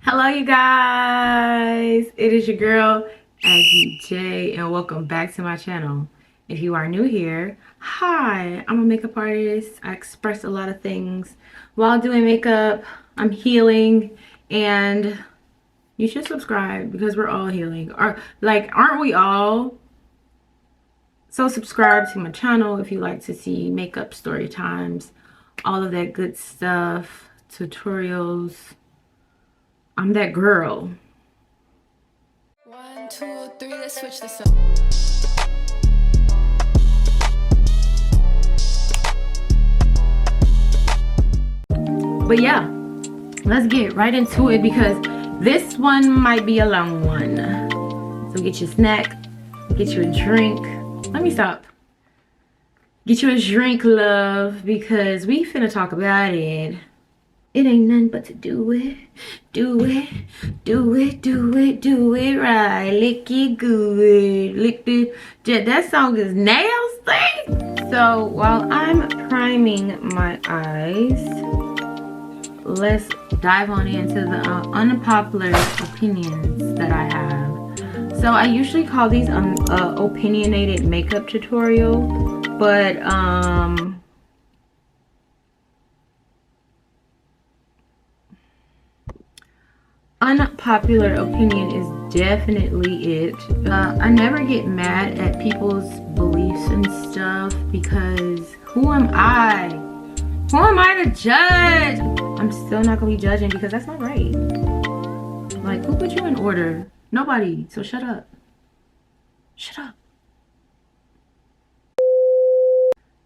Hello you guys, it is your girl Aggie J and welcome back to my channel. If you are new here, hi, I'm a makeup artist. I express a lot of things while doing makeup. I'm healing and you should subscribe because we're all healing. Aren't we all? So subscribe to my channel if you like to see makeup story times, all of that good stuff, tutorials. I'm that girl. 1, 2, 3, let's switch this up. But yeah, let's get right into it because this one might be a long one. So get your snack, get you a drink. Let me stop. Get you a drink, love, because we finna talk about it. It ain't nothing but to do it, do it, do it, do it, do it right. Lick it good, lick the. That song is nasty. So while I'm priming my eyes, let's dive on into the unpopular opinions that I have. So I usually call these opinionated makeup tutorial, but unpopular opinion is definitely it. I never get mad at people's beliefs and stuff because who am I? Who am I to judge? I'm still not gonna be judging because that's not right. Like, who put you in order? Nobody. So shut up. Shut up.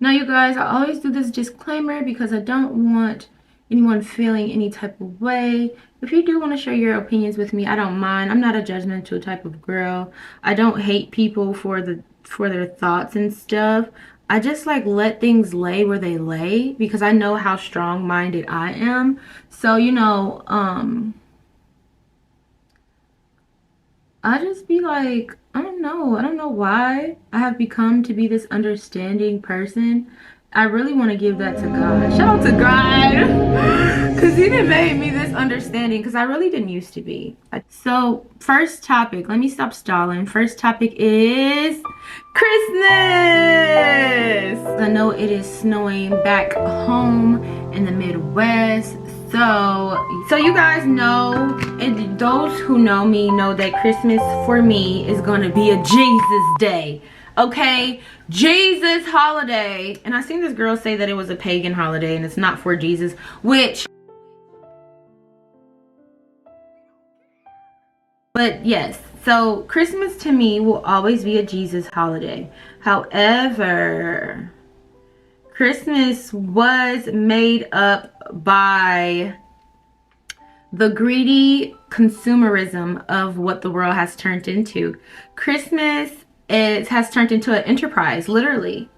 Now, you guys, I always do this disclaimer because I don't want anyone feeling any type of way. If you do want to share your opinions with me, I don't mind. I'm not a judgmental type of girl. I don't hate people for their thoughts and stuff. I just like let things lay where they lay because I know how strong-minded I am. So, you know, I just be like, I don't know why I have become to be this understanding person. I really want to give that to God. Shout out to God. Because he done made me this understanding. Because I really didn't used to be. So, first topic. Let me stop stalling. First topic is Christmas. I know it is snowing back home in the Midwest. So you guys know, and those who know me know that Christmas for me is going to be a Jesus day. Okay, Jesus holiday. And I seen this girl say that it was a pagan holiday and it's not for Jesus, which, but yes, so Christmas to me will always be a Jesus holiday. However, Christmas was made up by the greedy consumerism of what the world has turned into. Christmas has turned into an enterprise, literally.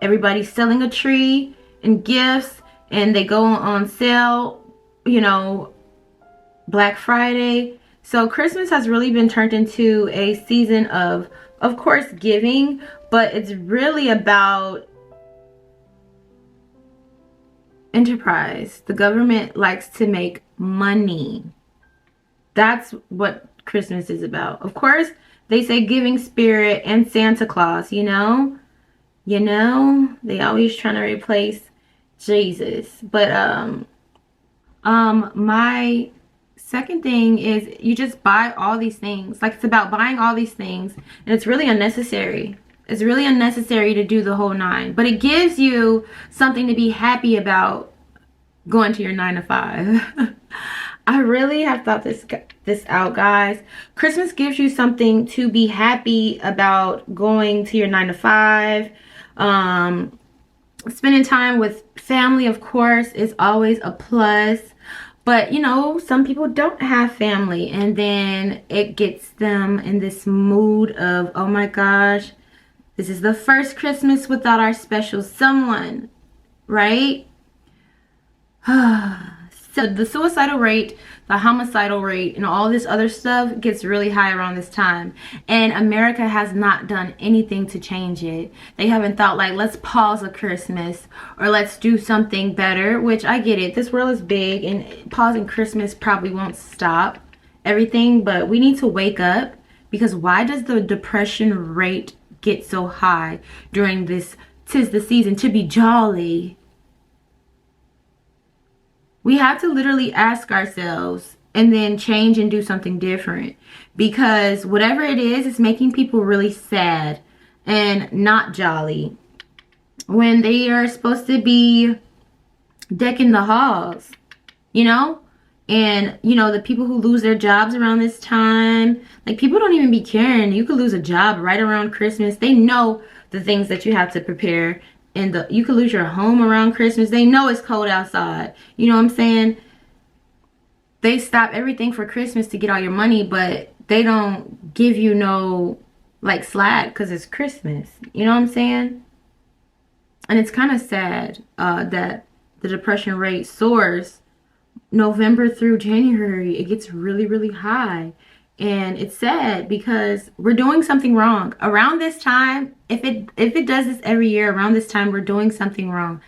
Everybody's selling a tree and gifts, and they go on sale, you know, Black Friday. So Christmas has really been turned into a season of course, giving, but it's really about enterprise. The government likes to make money. That's what Christmas is about. Of course, they say giving spirit and Santa Claus, you know, they always trying to replace Jesus. But my second thing is you just buy all these things. Like, it's about buying all these things, and it's really unnecessary. It's really unnecessary to do the whole 9, but it gives you something to be happy about going to your 9 to 5. I really have thought this out, guys. Christmas gives you something to be happy about going to your 9 to 5. Spending time with family, of course, is always a plus. But, you know, some people don't have family, and then it gets them in this mood of, oh my gosh, this is the first Christmas without our special someone, right? So the suicidal rate, the homicidal rate, and all this other stuff gets really high around this time. And America has not done anything to change it. They haven't thought like, let's pause a Christmas or let's do something better, which I get it. This world is big and pausing Christmas probably won't stop everything, but we need to wake up, because why does the depression rate get so high during this 'tis the season to be jolly? We have to literally ask ourselves and then change and do something different, because whatever it is, it's making people really sad and not jolly when they are supposed to be decking the halls, you know? And, you know, the people who lose their jobs around this time, like, people don't even be caring. You could lose a job right around Christmas. They know the things that you have to prepare. And you could lose your home around Christmas. They know it's cold outside. You know what I'm saying? They stop everything for Christmas to get all your money, but they don't give you no, like, slack because it's Christmas. You know what I'm saying? And it's kind of sad that the depression rate soars November through January. It gets really, really high. And it's sad because we're doing something wrong. Around this time, if it does this every year, around this time, we're doing something wrong.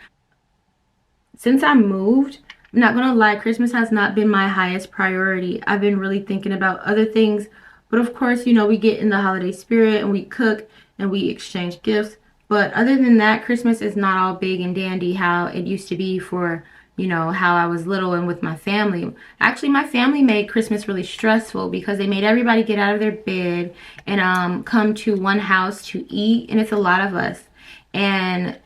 Since I moved, I'm not gonna lie, Christmas has not been my highest priority. I've been really thinking about other things. But of course, you know, we get in the holiday spirit and we cook and we exchange gifts. But other than that, Christmas is not all big and dandy how it used to be for, you know, how I was little and with my family. Actually, my family made Christmas really stressful because they made everybody get out of their bed and come to one house to eat. And it's a lot of us. And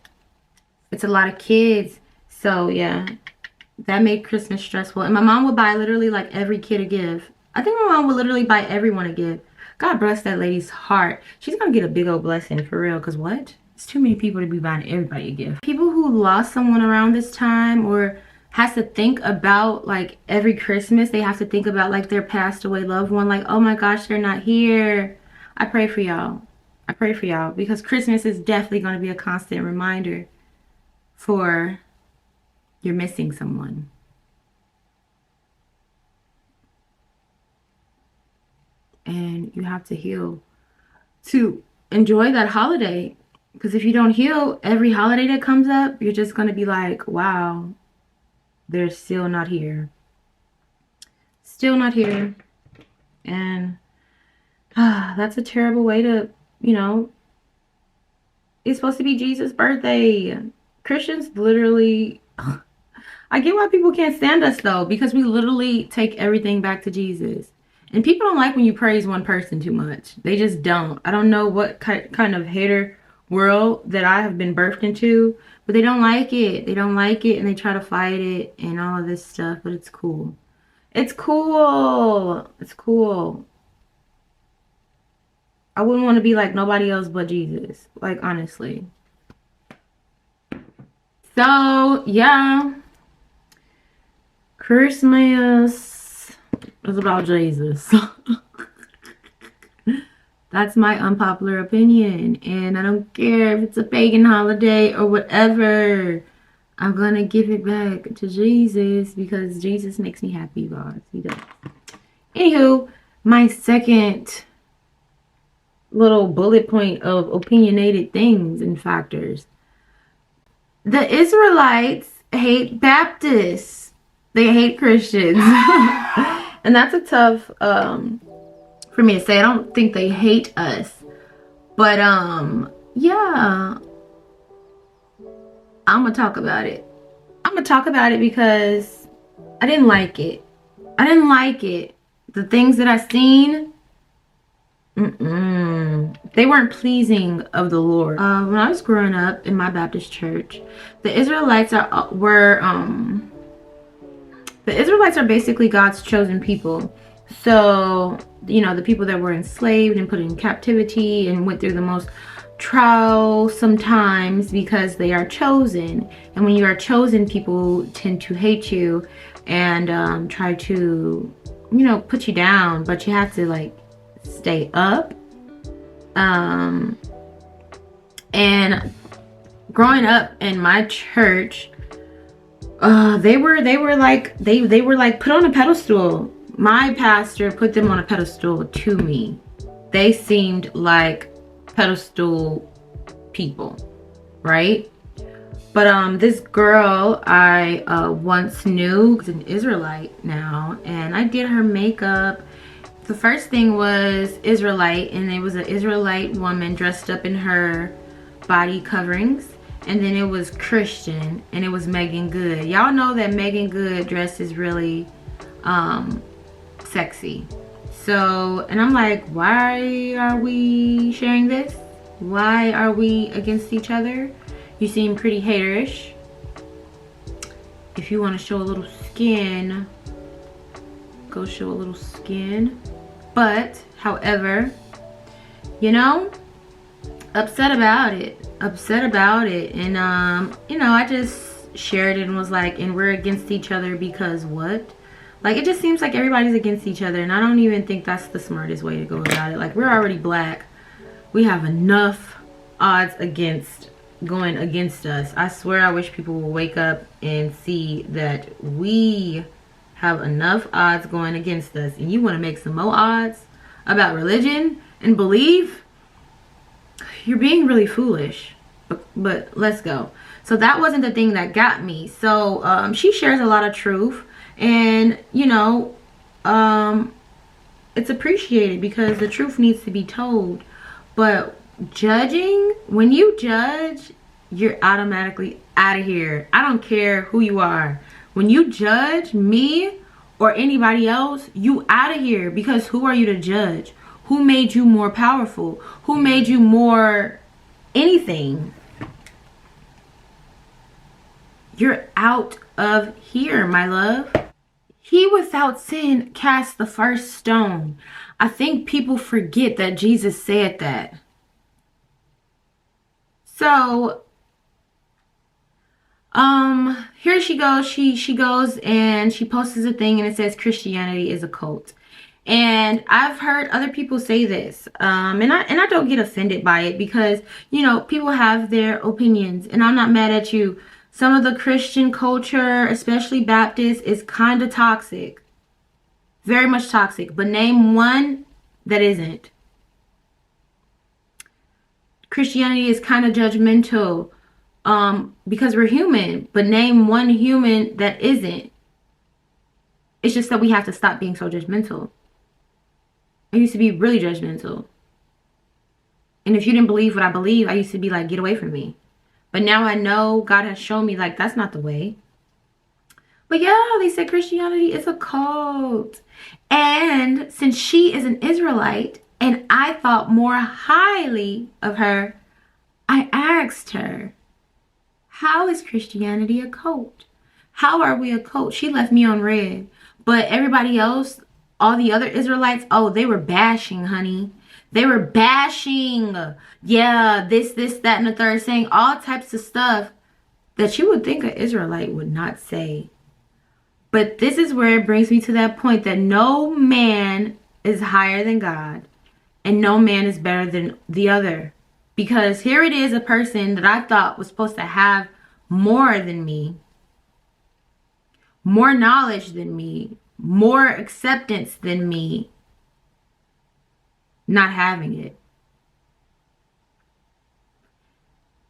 it's a lot of kids. So, yeah, that made Christmas stressful. And my mom would buy literally like every kid a gift. I think my mom would literally buy everyone a gift. God bless that lady's heart. She's going to get a big old blessing for real. Because what? It's too many people to be buying everybody a gift. People who lost someone around this time or has to think about, like, every Christmas, they have to think about, like, their passed away loved one. Like, oh my gosh, they're not here. I pray for y'all. I pray for y'all, because Christmas is definitely going to be a constant reminder for you're missing someone. And you have to heal to enjoy that holiday. Because if you don't heal, every holiday that comes up, you're just going to be like, wow, they're still not here. Still not here. And that's a terrible way to, you know, it's supposed to be Jesus' birthday. Christians literally, I get why people can't stand us though, because we literally take everything back to Jesus. And people don't like when you praise one person too much. They just don't. I don't know what kind of hater world that I have been birthed into, but they don't like it. They don't like it, and they try to fight it and all of this stuff, but it's cool. It's cool. It's cool. I wouldn't want to be like nobody else but Jesus, like, honestly. So, yeah. Christmas is about Jesus. That's my unpopular opinion. And I don't care if it's a pagan holiday or whatever. I'm going to give it back to Jesus because Jesus makes me happy, guys. He does. Anywho, my second little bullet point of opinionated things and factors. The Israelites hate Baptists. They hate Christians. And that's a tough for me to say. I don't think they hate us, but yeah, I'm gonna talk about it. I'm gonna talk about it because I didn't like it. I didn't like it. The things that I seen, they weren't pleasing of the Lord. When I was growing up in my Baptist church, the Israelites are basically God's chosen people. So, you know, the people that were enslaved and put in captivity and went through the most trial sometimes because they are chosen. And when you are chosen, people tend to hate you and try to, you know, put you down. But you have to, like, stay up. And growing up in my church, They were like they were like put on a pedestal. My pastor put them on a pedestal to me. They seemed like pedestal people, right? But this girl I once knew is an Israelite now, and I did her makeup. The first thing was Israelite, and it was an Israelite woman dressed up in her body coverings. And then it was Christian, and it was Megan Good. Y'all know that Megan Good dress is really sexy. So, and I'm like, why are we sharing this? Why are we against each other? You seem pretty haterish. If you want to show a little skin, go show a little skin. But, however, you know, upset about it. And you know, I just shared it and was like, and we're against each other because what? Like, it just seems like everybody's against each other, and I don't even think that's the smartest way to go about it. Like, we're already black. We have enough odds against going against us. I swear I wish people would wake up and see that we have enough odds going against us, and you want to make some more odds about religion and belief? You're being really foolish. But let's go. So that wasn't the thing that got me. So she shares a lot of truth, and you know, it's appreciated because the truth needs to be told. But judging, when you judge, you're automatically out of here. I don't care who you are. When you judge me or anybody else, you out of here, because who are you to judge? Who made you more powerful? Who made you more anything? You're out of here, my love. He without sin cast the first stone. I think people forget that Jesus said that. So, here she goes. She goes and she posts a thing, and it says Christianity is a cult. And I've heard other people say this, and I don't get offended by it, because, you know, people have their opinions, and I'm not mad at you. Some of the Christian culture, especially Baptist, is kind of toxic. Very much toxic. But name one that isn't. Christianity is kind of judgmental, because we're human. But name one human that isn't. It's just that we have to stop being so judgmental. I used to be really judgmental. And if you didn't believe what I believe, I used to be like, get away from me. But now I know God has shown me, like, that's not the way. But yeah, they said Christianity is a cult. And since she is an Israelite and I thought more highly of her, I asked her, how is Christianity a cult? How are we a cult? She left me on red. But everybody else, all the other Israelites, oh, they were bashing, honey. They were bashing. Yeah, this, that, and the third, saying all types of stuff that you would think an Israelite would not say. But this is where it brings me to that point that no man is higher than God, and no man is better than the other. Because here it is, a person that I thought was supposed to have more than me, more knowledge than me, more acceptance than me, not having it.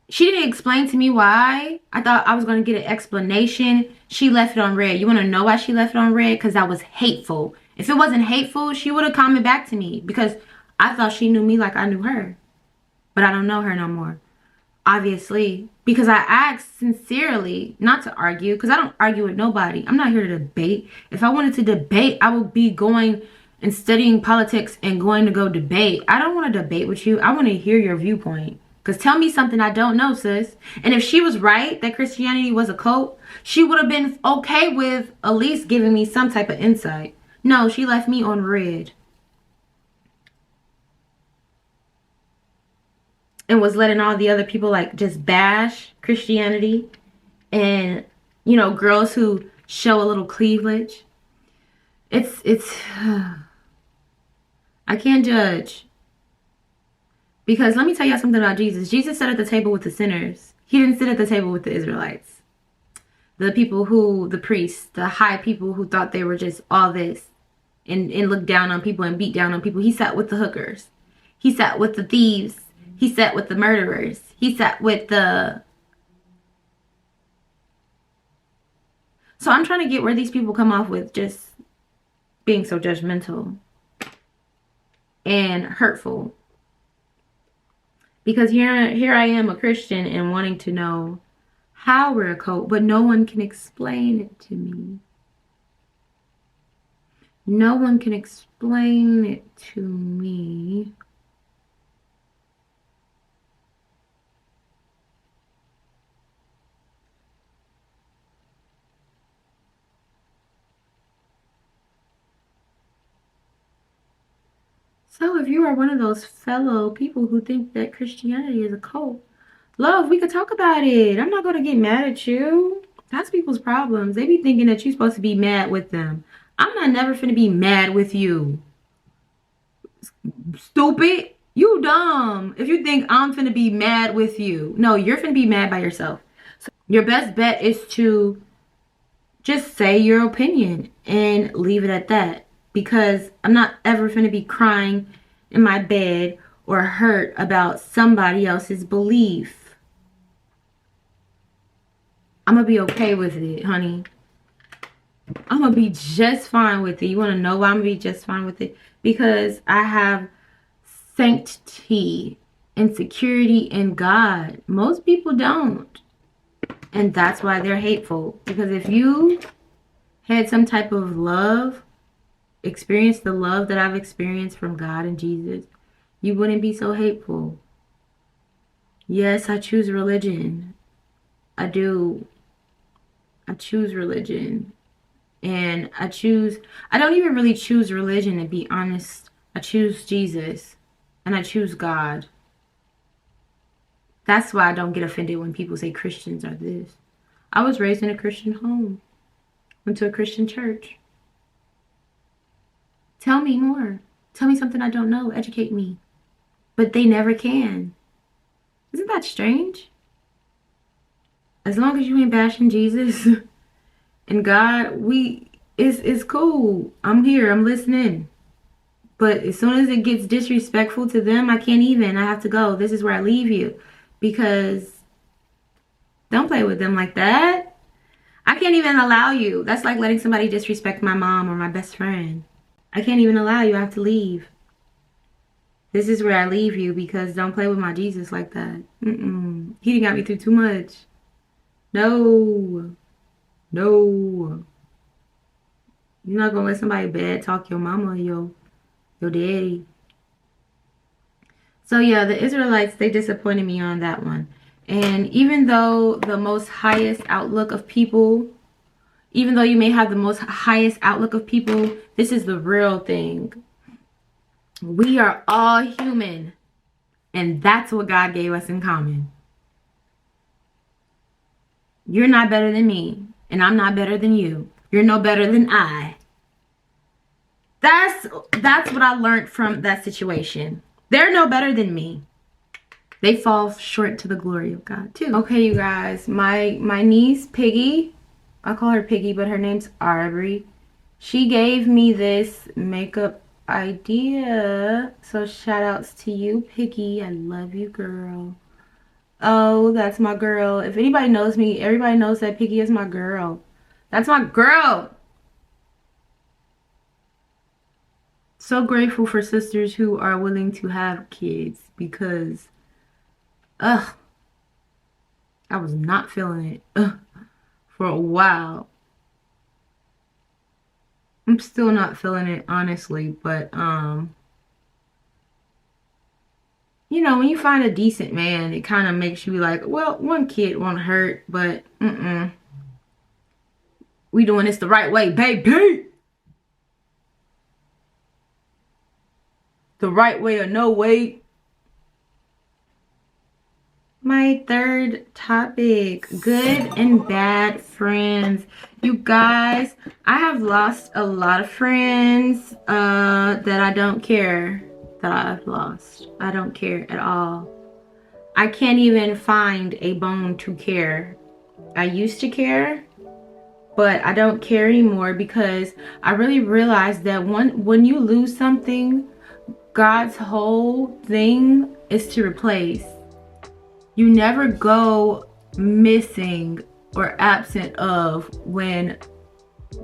She didn't explain to me why. I thought I was going to get an explanation. She left it on red. You want to know why she left it on red? Because that was hateful. If it wasn't hateful, she would have commented back to me, because I thought she knew me like I knew her. But I don't know her no more. Obviously. Because I asked sincerely not to argue, because I don't argue with nobody. I'm not here to debate. If I wanted to debate, I would be going and studying politics and going to go debate. I don't want to debate with you. I want to hear your viewpoint. Because tell me something I don't know, sis. And if she was right that Christianity was a cult, she would have been okay with at least giving me some type of insight. No, she left me on red. And was letting all the other people like just bash Christianity. And, you know, girls who show a little cleavage. It's I can't judge. Because let me tell y'all something about Jesus. Jesus sat at the table with the sinners. He didn't sit at the table with the Israelites. The people who, the priests, the high people who thought they were just all this and looked down on people and beat down on people. He sat with the hookers. He sat with the thieves. He sat with the murderers. He sat with the... So I'm trying to get where these people come off with just being so judgmental and hurtful. Because here I am, a Christian, and wanting to know how we're a cult, but no one can explain it to me. No one can explain it to me. So if you are one of those fellow people who think that Christianity is a cult, love, we could talk about it. I'm not going to get mad at you. That's people's problems. They be thinking that you're supposed to be mad with them. I'm not never finna be mad with you. Stupid. You dumb. If you think I'm finna be mad with you. No, you're finna be mad by yourself. So your best bet is to just say your opinion and leave it at that. Because I'm not ever finna be crying in my bed or hurt about somebody else's belief. I'm gonna be okay with it, honey. I'm gonna be just fine with it. You wanna know why I'm gonna be just fine with it? Because I have sanctity and security in God. Most people don't. And that's why they're hateful. Because if you had some type of love, experienced the love that I've experienced from God and Jesus, you wouldn't be so hateful. Yes, I choose religion. I do. I choose religion. And I don't even really choose religion, to be honest. I choose Jesus. And I choose God. That's why I don't get offended when people say Christians are this. I was raised in a Christian home. Went to a Christian church. Tell me more. Tell me something I don't know. Educate me. But they never can. Isn't that strange? As long as you ain't bashing Jesus and God, it's cool. I'm here. I'm listening. But as soon as it gets disrespectful to them, I can't even. I have to go. This is where I leave you. Because don't play with them like that. I can't even allow you. That's like letting somebody disrespect my mom or my best friend. I can't even allow you. I have to leave. This is where I leave you, because don't play with my Jesus like that. He done got me through too much. No. No. You're not gonna let somebody bad talk your mama or your daddy. So yeah, the Israelites, they disappointed me on that one. And even though the most highest outlook of people, even though you may have the most highest outlook of people, this is the real thing. We are all human. And that's what God gave us in common. You're not better than me. And I'm not better than you. You're no better than I. That's what I learned from that situation. They're no better than me. They fall short to the glory of God too. Okay, you guys, my niece Piggy, I call her Piggy, but her name's Aubrey. She gave me this makeup idea. So shout outs to you, Piggy. I love you, girl. Oh, that's my girl. If anybody knows me, everybody knows that Piggy is my girl. That's my girl. So grateful for sisters who are willing to have kids, because I was not feeling it for a while. I'm still not feeling it, honestly, but you know, when you find a decent man, it kind of makes you be like, well, one kid won't hurt, but we doing this the right way, baby. The right way or no way. My third topic, good and bad friends. You guys, I have lost a lot of friends that I don't care that I've lost. I don't care at all. I can't even find a bone to care. I used to care, but I don't care anymore because I really realized that when you lose something, God's whole thing is to replace. You never go missing or absent of when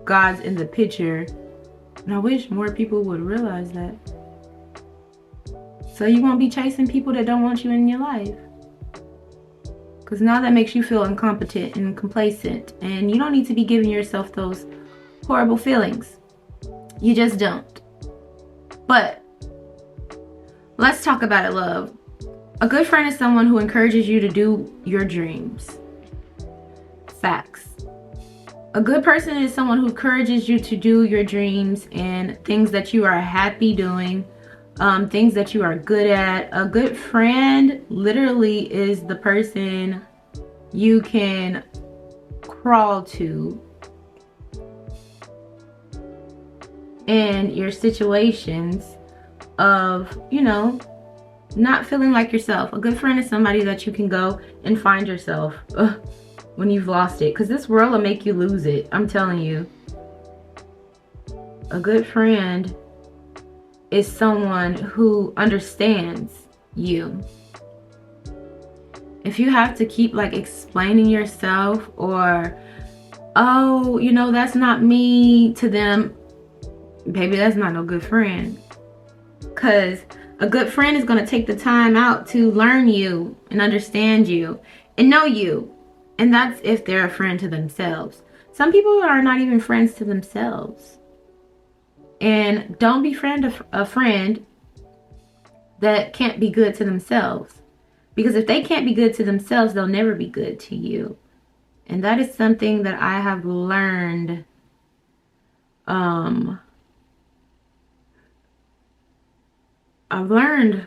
God's in the picture. And I wish more people would realize that. So you won't be chasing people that don't want you in your life. Because now that makes you feel incompetent and complacent. And you don't need to be giving yourself those horrible feelings. You just don't. But let's talk about it, love. A good friend is someone who encourages you to do your dreams. Facts. A good person is someone who encourages you to do your dreams and things that you are happy doing, things that you are good at. A good friend literally is the person you can crawl to in your situations of, you know, not feeling like yourself. A good friend is somebody that you can go and find yourself when you've lost it, because this world will make you lose it. I'm telling you. A good friend is someone who understands you. If you have to keep like explaining yourself or, oh, you know, that's not me to them, baby, that's not no good friend. Because a good friend is going to take the time out to learn you and understand you and know you. And that's if they're a friend to themselves. Some people are not even friends to themselves. And don't befriend a friend that can't be good to themselves. Because if they can't be good to themselves, they'll never be good to you. And that is something that I have learned. I've learned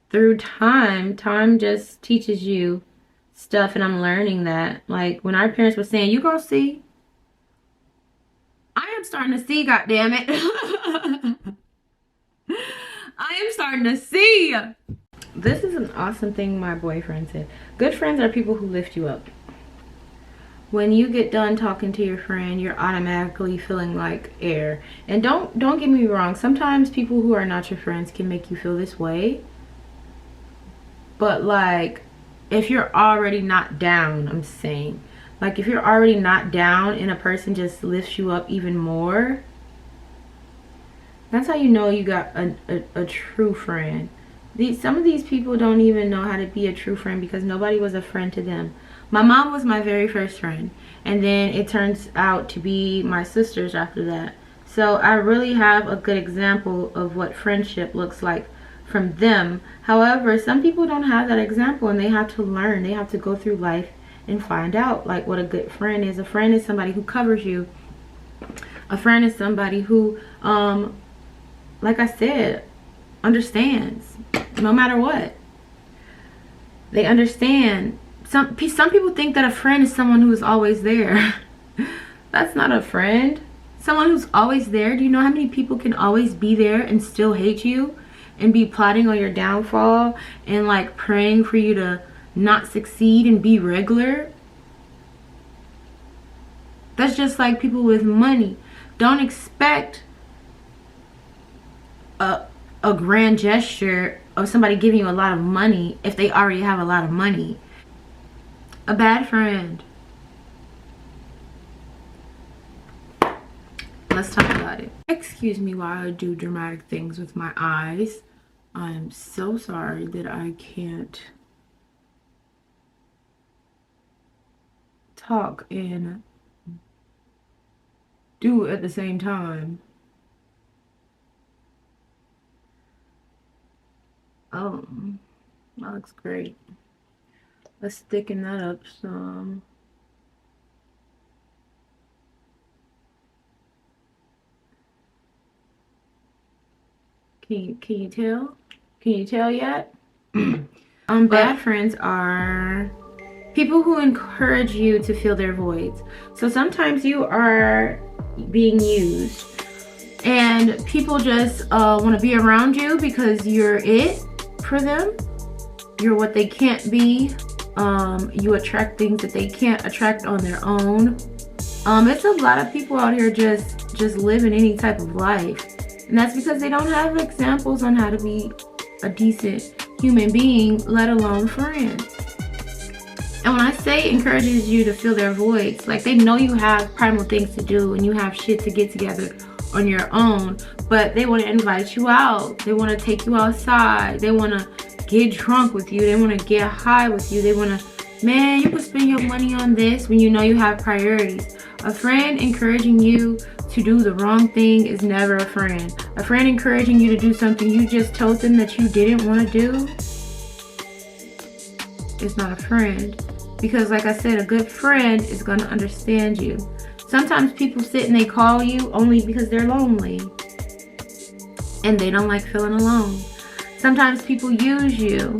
through time. Time just teaches you stuff, and I'm learning that. Like when our parents were saying, "You gonna see," I am starting to see. God damn it! I am starting to see. This is an awesome thing my boyfriend said. Good friends are people who lift you up. When you get done talking to your friend, you're automatically feeling like air. And don't get me wrong. Sometimes people who are not your friends can make you feel this way. But like, if you're already not down, I'm saying, like if you're already not down and a person just lifts you up even more, that's how you know you got a true friend. Some of these people don't even know how to be a true friend because nobody was a friend to them. My mom was my very first friend, and then it turns out to be my sisters after that. So I really have a good example of what friendship looks like from them. However, some people don't have that example, and they have to learn. They have to go through life and find out like what a good friend is. A friend is somebody who covers you. A friend is somebody who, like I said, understands no matter what. They understand. Some people think that a friend is someone who is always there. That's not a friend. Someone who's always there. Do you know how many people can always be there and still hate you and be plotting on your downfall and like praying for you to not succeed and be regular? That's just like people with money. Don't expect a grand gesture of somebody giving you a lot of money if they already have a lot of money. A bad friend. Let's talk about it. Excuse me while I do dramatic things with my eyes. I'm so sorry that I can't talk and do it at the same time. Oh, that looks great. Let's thicken that up some. Can you tell? Can you tell yet? Bad friends are people who encourage you to fill their voids. So sometimes you are being used and people just want to be around you because you're it for them. You're what they can't be. You attract things that they can't attract on their own. It's a lot of people out here just living any type of life, and that's because they don't have examples on how to be a decent human being, let alone friend. And when I say encourages you to fill their voids, like they know you have primal things to do and you have shit to get together on your own, but they want to invite you out. They want to take you outside. They want to get drunk with you. They want to get high with you. They want to, man, you can spend your money on this when you know you have priorities. A friend encouraging you to do the wrong thing is never a friend. A friend encouraging you to do something you just told them that you didn't want to do is not a friend. Because like I said, a good friend is going to understand you. Sometimes people sit and they call you only because they're lonely and they don't like feeling alone. Sometimes people use you.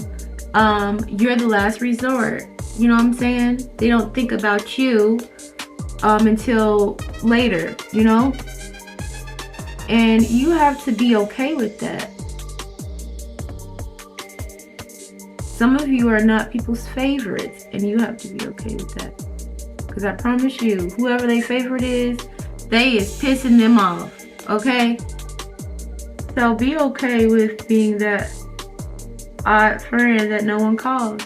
You're the last resort. You know what I'm saying? They don't think about you until later, you know? And you have to be okay with that. Some of you are not people's favorites, and you have to be okay with that. Because I promise you, whoever their favorite is, they is pissing them off, okay? So be okay with being that odd friend that no one calls.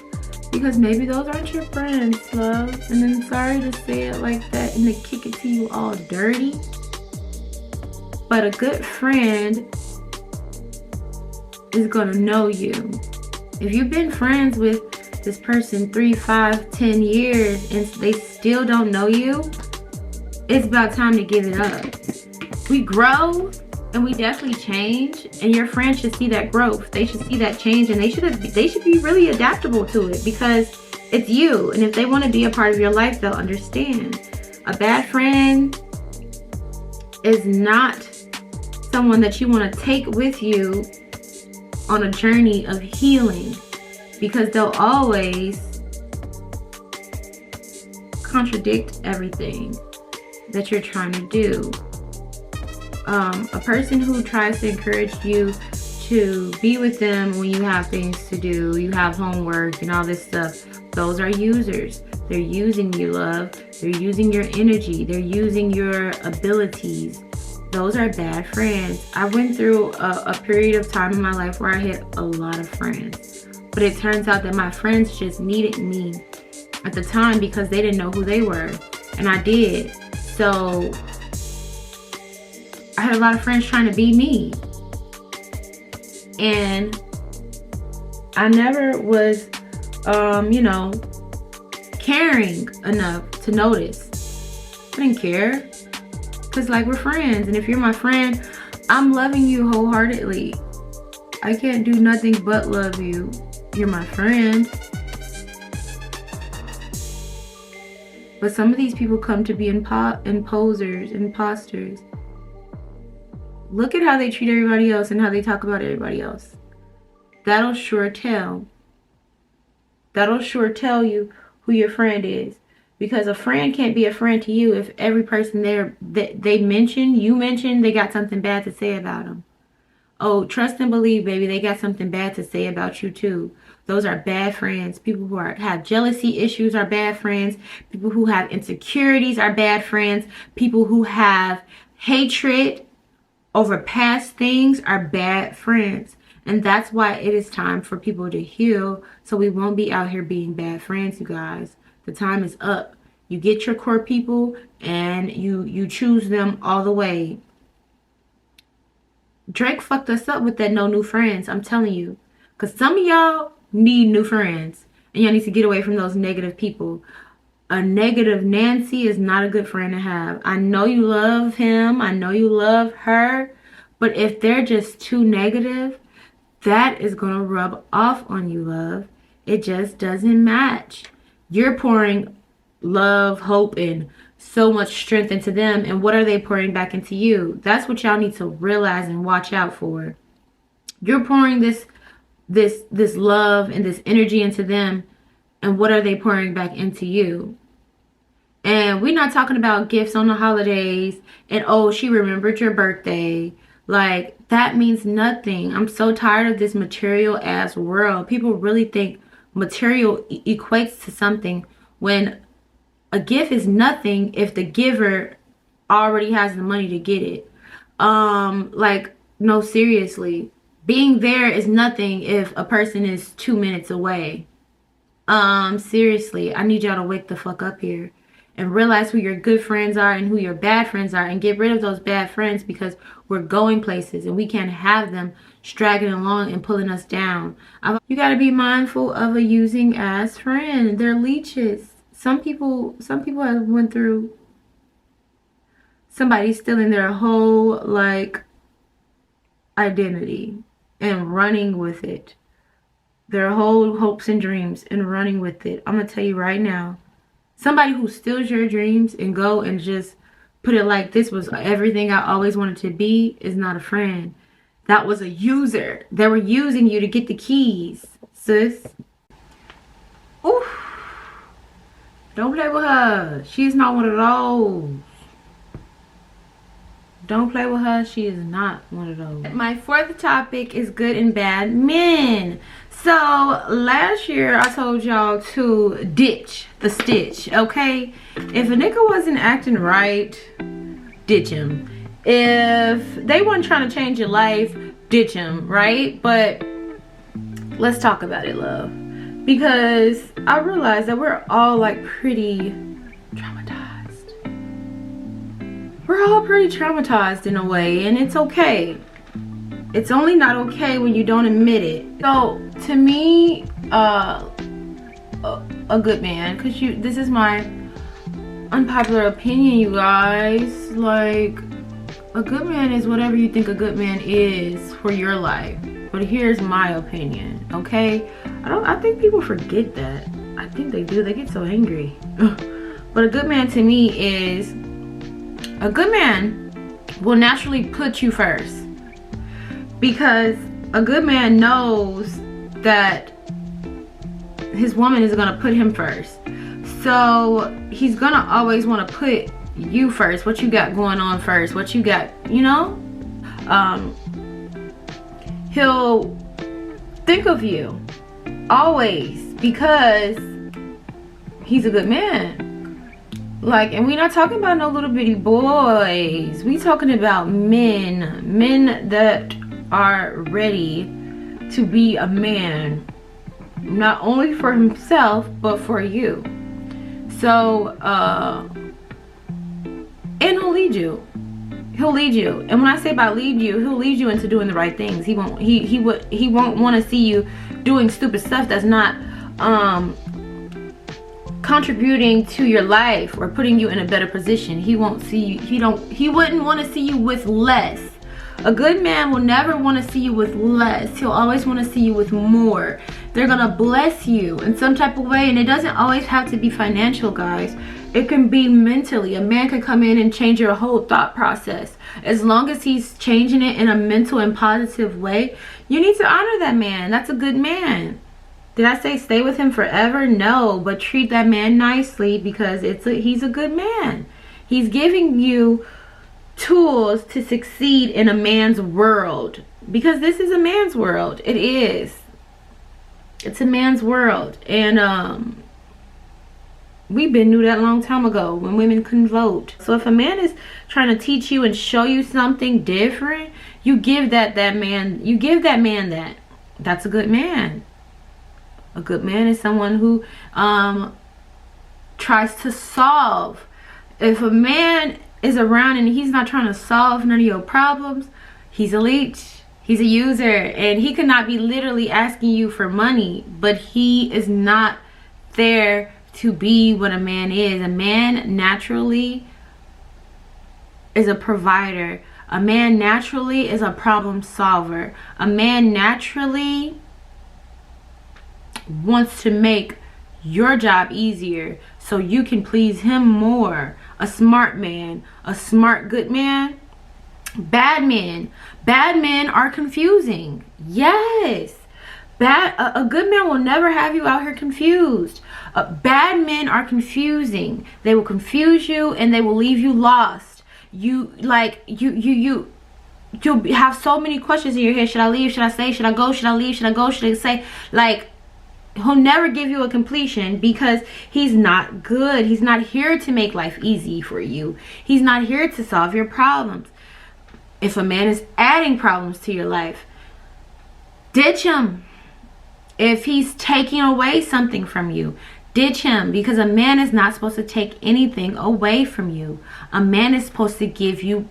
Because maybe those aren't your friends, love. And I'm sorry to say it like that and to kick it to you all dirty. But a good friend is gonna know you. If you've been friends with this person 3, 5, 10 years and they still don't know you, it's about time to give it up. We grow and we definitely change, and your friends should see that growth. They should see that change, and they should be really adaptable to it because it's you. And if they want to be a part of your life, they'll understand. A bad friend is not someone that you want to take with you on a journey of healing, because they'll always contradict everything that you're trying to do. A person who tries to encourage you to be with them when you have things to do, you have homework and all this stuff, those are users. They're using you, love. They're using your energy. They're using your abilities. Those are bad friends. I went through a period of time in my life where I had a lot of friends. But it turns out that my friends just needed me at the time because they didn't know who they were. And I did. So I had a lot of friends trying to be me. And I never was, caring enough to notice. I didn't care. Because, like, we're friends. And if you're my friend, I'm loving you wholeheartedly. I can't do nothing but love you. You're my friend. But some of these people come to be imposers, imposters. Look at how they treat everybody else and how they talk about everybody else. That'll sure tell. That'll sure tell you who your friend is. Because a friend can't be a friend to you if every person there that you mention, they got something bad to say about them. Oh, trust and believe, baby, they got something bad to say about you too. Those are bad friends. People who have jealousy issues are bad friends. People who have insecurities are bad friends. People who have hatred over past things are bad friends. And that's why it is time for people to heal, so we won't be out here being bad friends, you guys. The time is up. You get your core people and you choose them all the way. Drake fucked us up with that no new friends, I'm telling you. Because some of y'all need new friends. And y'all need to get away from those negative people. A negative Nancy is not a good friend to have. I know you love him. I know you love her. But if they're just too negative, that is going to rub off on you, love. It just doesn't match. You're pouring love, hope, and so much strength into them. And what are they pouring back into you? That's what y'all need to realize and watch out for. You're pouring this love and this energy into them. And what are they pouring back into you? And we're not talking about gifts on the holidays and, oh, she remembered your birthday. Like, that means nothing. I'm so tired of this material ass world. People really think material equates to something when A gift is nothing if the giver already has the money to get it. Like, no, seriously. Being there is nothing if a person is 2 minutes away. Seriously, I need y'all to wake the fuck up here and realize who your good friends are and who your bad friends are, and get rid of those bad friends, because we're going places and we can't have them straggling along and pulling us down. You got to be mindful of a using ass friend. They're leeches. Some people have went through somebody stealing their whole like identity and running with it, their whole hopes and dreams, and running with it. I'm gonna tell you right now, somebody who steals your dreams and go and just put it like this was everything I always wanted to be is not a friend. That was a user. They were using you to get the keys, sis. Oof. Don't play with her. She's not one of those. Don't play with her. She is not one of those. My fourth topic is good and bad men. So last year I told y'all to ditch the stitch, okay? If a nigga wasn't acting right, ditch him. If they weren't trying to change your life, ditch him, right? But let's talk about it, love. Because I realize that we're all like pretty traumatized. We're all pretty traumatized in a way, and it's okay. It's only not okay when you don't admit it. So to me, a good man, because this is my unpopular opinion, you guys. Like, a good man is whatever you think a good man is for your life. But here's my opinion, okay? I think people forget that. I think they do. They get so angry. But a good man to me is, a good man will naturally put you first. Because a good man knows that his woman is gonna put him first. So he's gonna always wanna put you first, what you got going on first, what you got, you know? He'll think of you always because he's a good man. Like, and we're not talking about no little bitty boys. We talking about men that are ready to be a man, not only for himself but for you. So and he'll lead you. And when I say about lead you, he'll lead you into doing the right things. He won't want to see you doing stupid stuff that's not contributing to your life or putting you in a better position. He won't see you, he wouldn't want to see you with less. A good man will never want to see you with less. He'll always want to see you with more. They're gonna bless you in some type of way, and it doesn't always have to be financial, guys. It can be mentally. A man can come in and change your whole thought process. As long as he's changing it in a mental and positive way, you need to honor that man. That's a good man. Did I say stay with him forever? No, but treat that man nicely, because he's a good man. He's giving you tools to succeed in a man's world, because this is a man's world. It is. It's a man's world. And we've been knew that a long time ago when women couldn't vote. So if a man is trying to teach you and show you something different, you give that man that. That's a good man. A good man is someone who tries to solve. If a man is around and he's not trying to solve none of your problems, he's a leech. He's a user, and he could not be literally asking you for money, but he is not there to be what a man is. A man naturally is a provider. A man naturally is a problem solver. A man naturally wants to make your job easier so you can please him more. A smart man, a smart good man. Bad men are confusing. Yes. A good man will never have you out here confused. Bad men are confusing. They will confuse you and they will leave you lost. You'll have so many questions in your head. Should I leave? Should I stay? Should I go? Should I leave? Should I go? Should I say? Like, He'll never give you a completion because he's not good. He's not here to make life easy for you. He's not here to solve your problems. If a man is adding problems to your life, ditch him. If he's taking away something from you, ditch him, because a man is not supposed to take anything away from you. A man is supposed to give you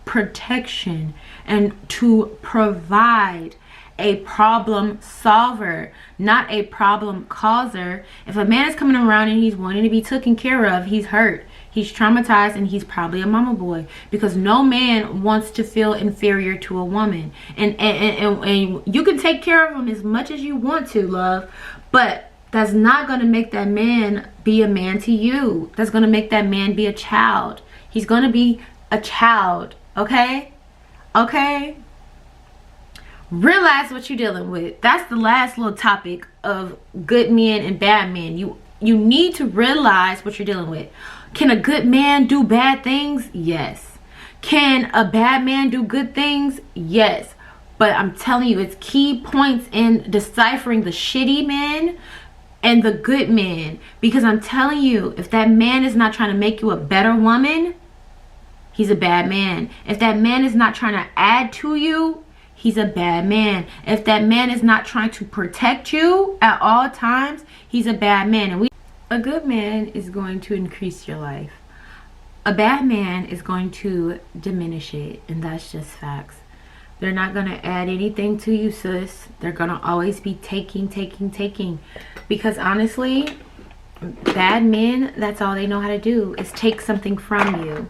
protection and to provide, a problem solver, not a problem causer. If a man is coming around and he's wanting to be taken care of, he's hurt, he's traumatized, and he's probably a mama boy, because no man wants to feel inferior to a woman. And you can take care of him as much as you want to, love, but that's not going to make that man be a man to you. That's going to make that man be a child. He's going to be a child. Okay? Okay? Realize what you're dealing with. That's the last little topic of good men and bad men. You need to realize what you're dealing with. Can a good man do bad things? Yes. Can a bad man do good things? Yes. But I'm telling you, it's key points in deciphering the shitty men and the good men. Because I'm telling you, if that man is not trying to make you a better woman, he's a bad man. If that man is not trying to add to you, he's a bad man. If that man is not trying to protect you at all times, he's a bad man. And a good man is going to increase your life. A bad man is going to diminish it. And that's just facts. They're not going to add anything to you, sis. They're going to always be taking. Because honestly, bad men, that's all they know how to do, is take something from you.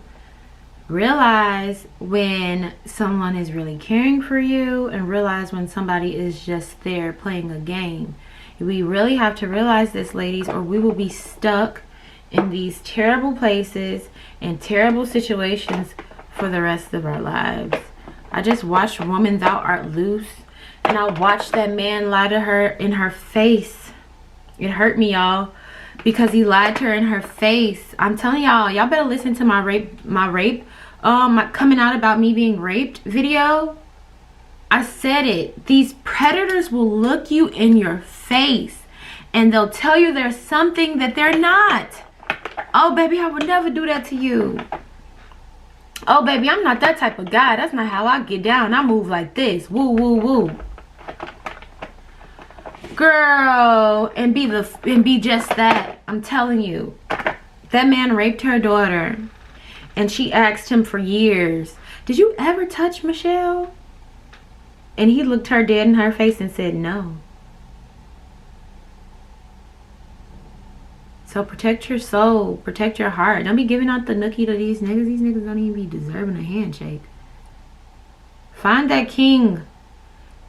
Realize when someone is really caring for you, and realize when somebody is just there playing a game. We really have to realize this, ladies, or we will be stuck in these terrible places and terrible situations for the rest of our lives. I just watched Woman Thou Art Loose, and I watched that man lie to her in her face. It hurt me, y'all, because he lied to her in her face. I'm telling y'all better listen to my coming out about me being raped video. I said it. These predators will look you in your face and they'll tell you there's something that they're not. Oh baby, I would never do that to you. Oh baby, I'm not that type of guy. That's not how I get down. I move like this. Woo woo woo. Girl, and be just that. I'm telling you. That man raped her daughter. And she asked him for years, did you ever touch Michelle? And he looked her dead in her face and said no. So protect your soul. Protect your heart. Don't be giving out the nookie to these niggas. These niggas don't even be deserving a handshake. Find that king.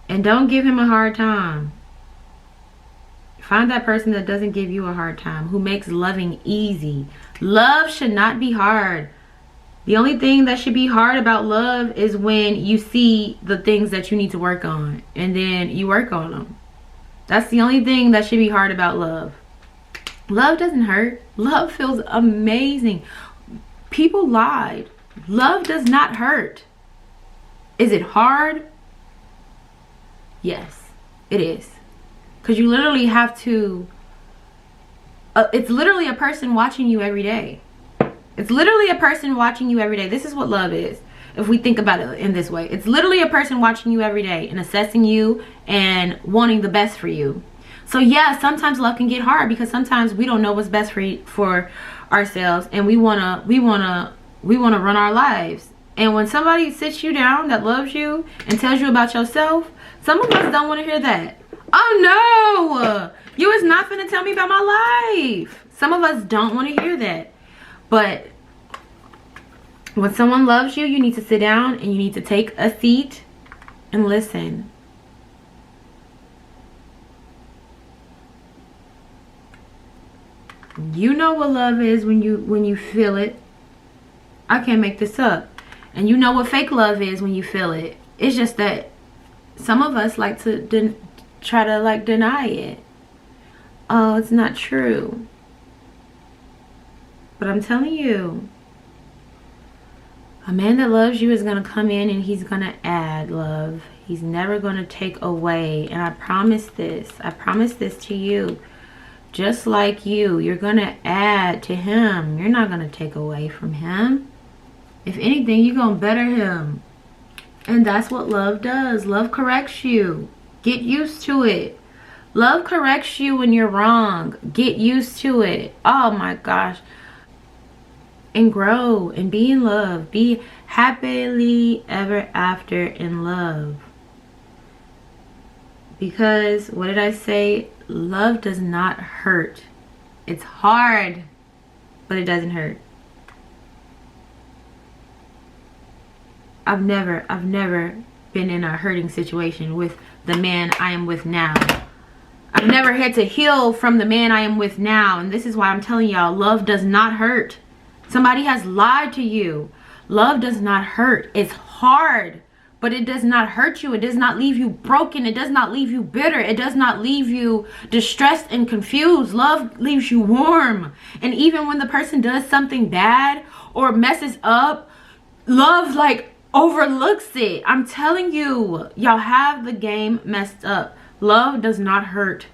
And don't give him a hard time. Find that person that doesn't give you a hard time. Who makes loving easy. Love should not be hard. The only thing that should be hard about love is when you see the things that you need to work on and then you work on them. That's the only thing that should be hard about love. Love doesn't hurt. Love feels amazing. People lied. Love does not hurt. Is it hard? Yes, it is. Because you literally have to... it's literally a person watching you every day. It's literally a person watching you every day. This is what love is. If we think about it in this way. It's literally a person watching you every day and assessing you and wanting the best for you. So yeah, sometimes love can get hard because sometimes we don't know what's best for ourselves, and we wanna run our lives. And when somebody sits you down that loves you and tells you about yourself, some of us don't want to hear that. Oh no, you is not gonna tell me about my life. Some of us don't want to hear that. But when someone loves you, you need to sit down and you need to take a seat and listen. You know what love is when you feel it. I can't make this up. And you know what fake love is when you feel it. It's just that some of us like to try to like deny it. Oh, it's not true. But I'm telling you, A man that loves you is going to come in and he's going to add love. He's never going to take away. And I promise this. I promise this to you. Just like you're going to add to him. You're not going to take away from him. If anything, you're going to better him. And that's what love does. Love corrects you. Get used to it. Love corrects you when you're wrong. Get used to it. Oh my gosh. And grow and be in love. Be happily ever after in love. Because, what did I say? Love does not hurt. It's hard, but it doesn't hurt. I've never been in a hurting situation with the man I am with now. I've never had to heal from the man I am with now. And this is why I'm telling y'all, love does not hurt. Somebody has lied to you. Love does not hurt. It's hard, but it does not hurt you. It does not leave you broken. It does not leave you bitter. It does not leave you distressed and confused. Love leaves you warm. And even when the person does something bad or messes up, love like overlooks it. I'm telling you, y'all have the game messed up. Love does not hurt.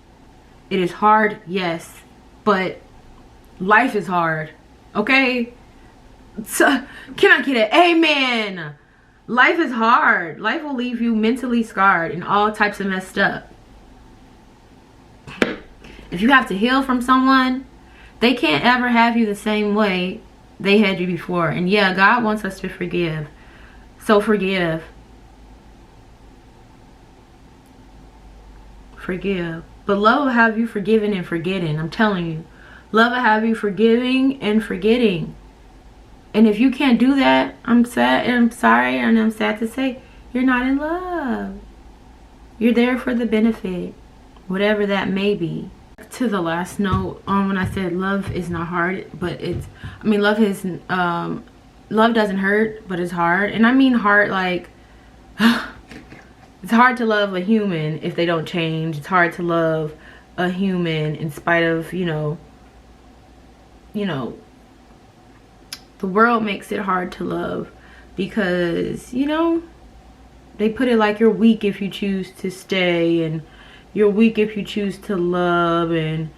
It is hard, yes, but life is hard. Okay? So, can I get an amen? Life is hard. Life will leave you mentally scarred and all types of messed up. If you have to heal from someone, they can't ever have you the same way they had you before. And yeah, God wants us to forgive. So forgive. Forgive. But love will have you forgiving and forgetting. I'm telling you. Love will have you forgiving and forgetting. And if you can't do that, I'm sad and I'm sorry and I'm sad to say, you're not in love. You're there for the benefit, whatever that may be. To the last note, when I said love is not hard, but it's, I mean, love doesn't hurt, but it's hard. And I mean hard like, it's hard to love a human if they don't change. It's hard to love a human in spite of, you know, the world makes it hard to love because, you know, they put it like you're weak if you choose to stay and you're weak if you choose to love, and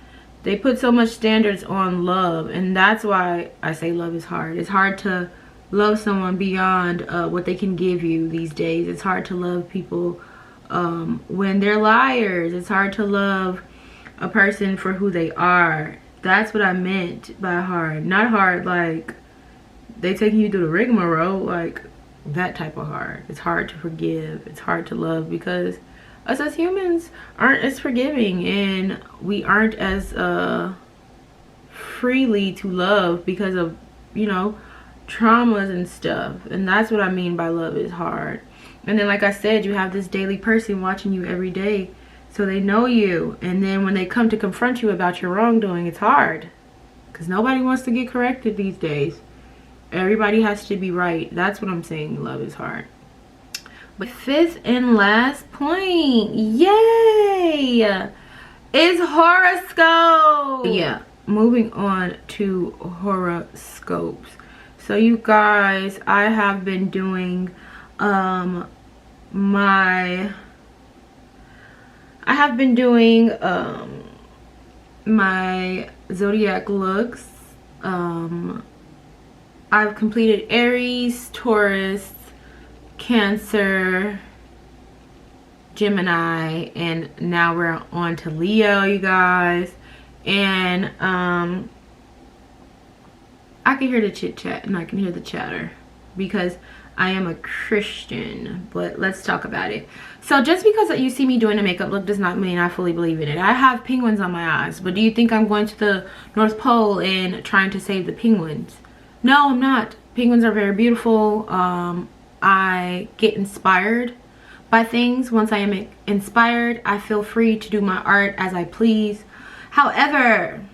they put so much standards on love. And that's why I say love is hard. It's hard to love someone beyond what they can give you these days. It's hard to love people when they're liars. It's hard to love a person for who they are. That's what I meant by hard. Not hard like they taking you through the rigmarole, like that type of hard. It's hard to forgive. It's hard to love because us as humans aren't as forgiving, and we aren't as freely to love because of, you know, traumas and stuff. And that's what I mean by love is hard. And then, like I said, you have this daily person watching you every day, so they know you. And then when they come to confront you about your wrongdoing, it's hard because nobody wants to get corrected these days. Everybody has to be right. That's what I'm saying. Love is hard. But fifth and last point, yay, is horoscope. Yeah, moving on to horoscopes. So you guys, I have been doing my zodiac looks. I've completed Aries, Taurus, Cancer, Gemini, and now we're on to Leo, you guys. And I can hear the chit chat and I can hear the chatter because I am a Christian. But let's talk about it. So just because you see me doing a makeup look does not mean I fully believe in it. I have penguins on my eyes, but do you think I'm going to the North Pole and trying to save the penguins? No, I'm not. Penguins are very beautiful. I get inspired by things. Once I am inspired, I feel free to do my art as I please. However,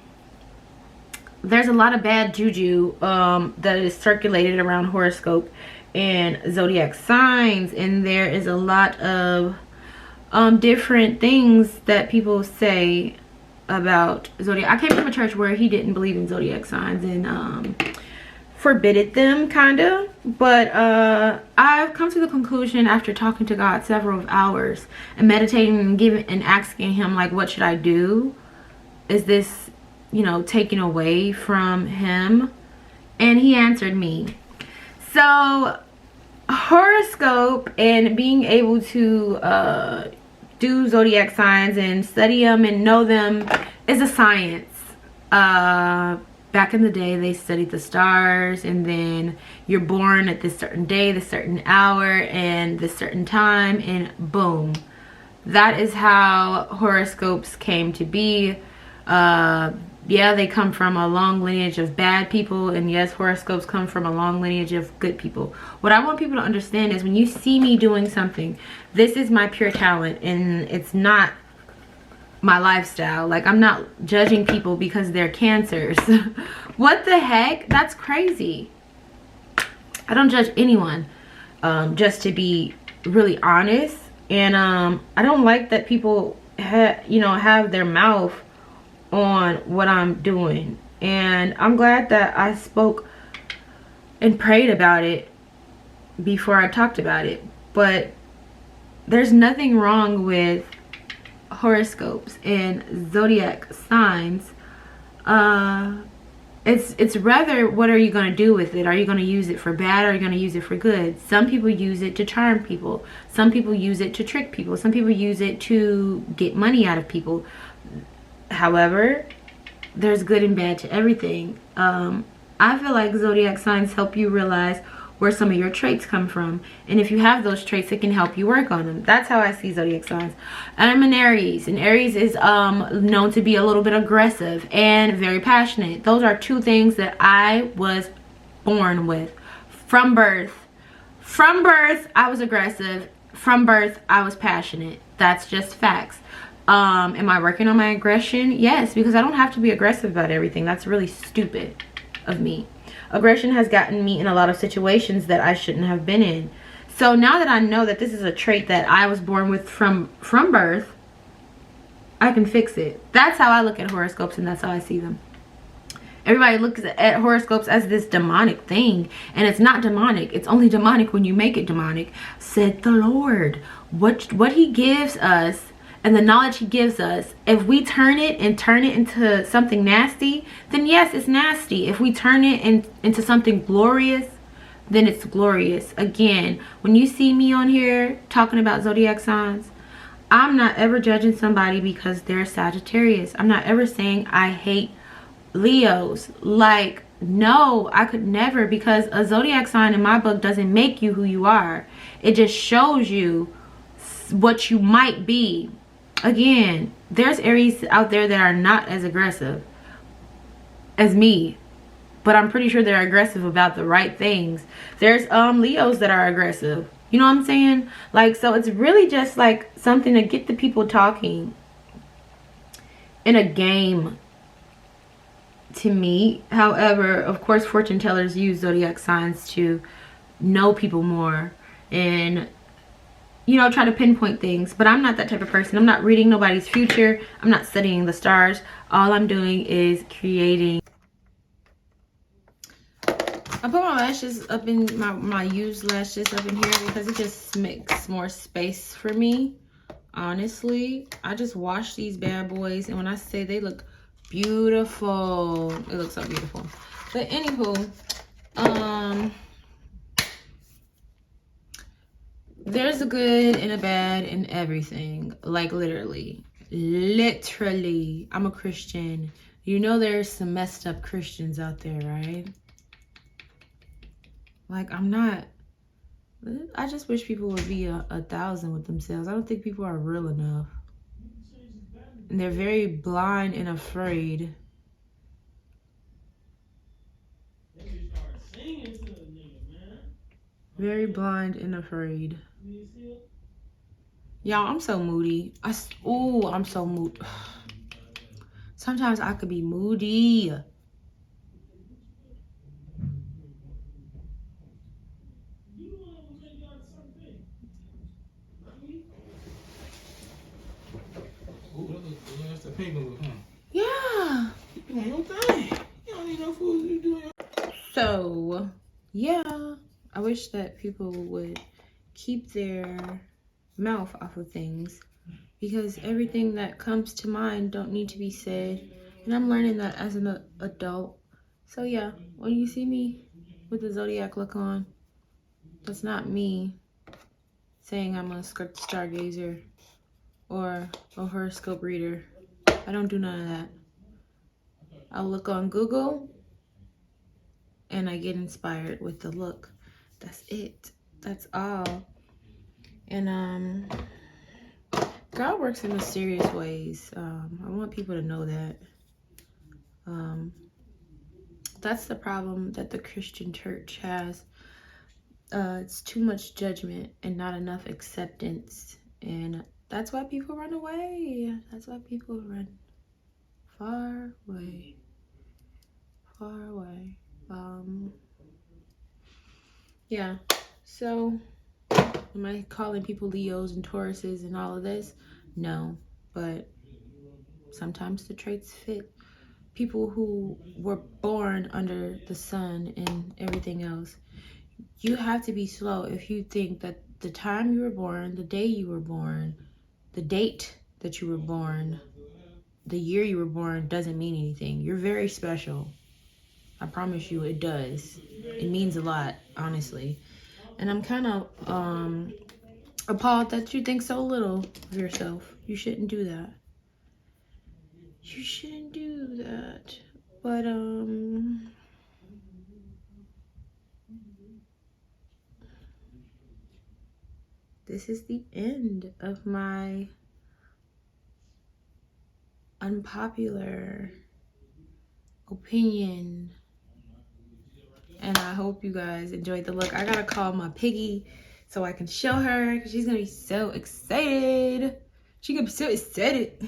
there's a lot of bad juju that is circulated around horoscope and zodiac signs, and there is a lot of different things that people say about zodiac. I came from a church where he didn't believe in zodiac signs, and forbidded them, kind of. But I've come to the conclusion after talking to God several hours and meditating and giving and asking him, like, what should I do? Is this, you know, taken away from him? And he answered me. So horoscope and being able to do zodiac signs and study them and know them is a science. Back in the day, they studied the stars, and then you're born at this certain day, this certain hour, and this certain time, and boom. That is how horoscopes came to be. Yeah, they come from a long lineage of bad people, and yes, horoscopes come from a long lineage of good people. What I want people to understand is when you see me doing something, this is my pure talent, and it's not my lifestyle. Like, I'm not judging people because they're cancers. What the heck? That's crazy. I don't judge anyone, just to be really honest. And I don't like that people have their mouth on what I'm doing. And I'm glad that I spoke and prayed about it before I talked about it. But there's nothing wrong with horoscopes and zodiac signs. It's rather, what are you going to do with it? Are you going to use it for bad, or are you going to use it for good? Some people use it to charm people. Some people use it to trick people. Some people use it to get money out of people. However, there's good and bad to everything. I feel like zodiac signs help you realize where some of your traits come from, and if you have those traits, it can help you work on them. That's how I see zodiac signs. And I'm an Aries, and Aries is known to be a little bit aggressive and very passionate. Those are two things that I was born with. From birth, I was aggressive. From birth, I was passionate. That's just facts. Am I working on my aggression? Yes, because I don't have to be aggressive about everything. That's really stupid of me. Aggression has gotten me in a lot of situations that I shouldn't have been in. So now that I know that this is a trait that I was born with from birth, I can fix it. That's how I look at horoscopes, and that's how I see them. Everybody looks at horoscopes as this demonic thing, and it's not demonic. It's only demonic when you make it demonic, said the Lord. What he gives us and the knowledge he gives us, if we turn it into something nasty, then yes, it's nasty. If we turn it into something glorious, then it's glorious. Again, when you see me on here talking about zodiac signs, I'm not ever judging somebody because they're Sagittarius. I'm not ever saying I hate Leos. Like, no, I could never, because a zodiac sign in my book doesn't make you who you are. It just shows you what you might be. Again, there's Aries out there that are not as aggressive as me, but I'm pretty sure they're aggressive about the right things. There's Leos that are aggressive. You know what I'm saying? Like, so it's really just like something to get the people talking in a game to me. However, of course, fortune tellers use zodiac signs to know people more and, you know, try to pinpoint things. But I'm not that type of person. I'm not reading nobody's future. I'm not studying the stars. All I'm doing is creating. I put my lashes up in my used lashes up in here because it just makes more space for me. Honestly, I just washed these bad boys, and when I say they look beautiful, it looks so beautiful. But anywho, there's a good and a bad in everything. Like, literally. I'm a Christian. You know there's some messed up Christians out there, right? Like, I just wish people would be a 1,000 with themselves. I don't think people are real enough. And they're very blind and afraid. Very blind and afraid. Y'all, I'm so moody. I'm so moody. Sometimes I could be moody. Yeah. You doing your thing. You don't need no food. You doing your... So, yeah, I wish that people would keep their mouth off of things, because everything that comes to mind don't need to be said. And I'm learning that as an adult. So yeah, when you see me with the zodiac look on, that's not me saying I'm a stargazer or a horoscope reader. I don't do none of that. I'll look on Google and I get inspired with the look. That's it. That's all. And God works in mysterious ways. I want people to know that. That's the problem that the Christian church has. It's too much judgment and not enough acceptance. And that's why people run away. That's why people run far away. Far away. Yeah. So, am I calling people Leos and Tauruses and all of this? No. But sometimes the traits fit. People who were born under the sun and everything else. You have to be slow if you think that the time you were born, the day you were born, the date that you were born, the year you were born doesn't mean anything. You're very special. I promise you it does. It means a lot, honestly. And I'm kind of appalled that you think so little of yourself. You shouldn't do that. You shouldn't do that. But this is the end of my unpopular opinion. And I hope you guys enjoyed the look. I gotta call my piggy so I can show her, because she's gonna be so excited. She gonna be so excited.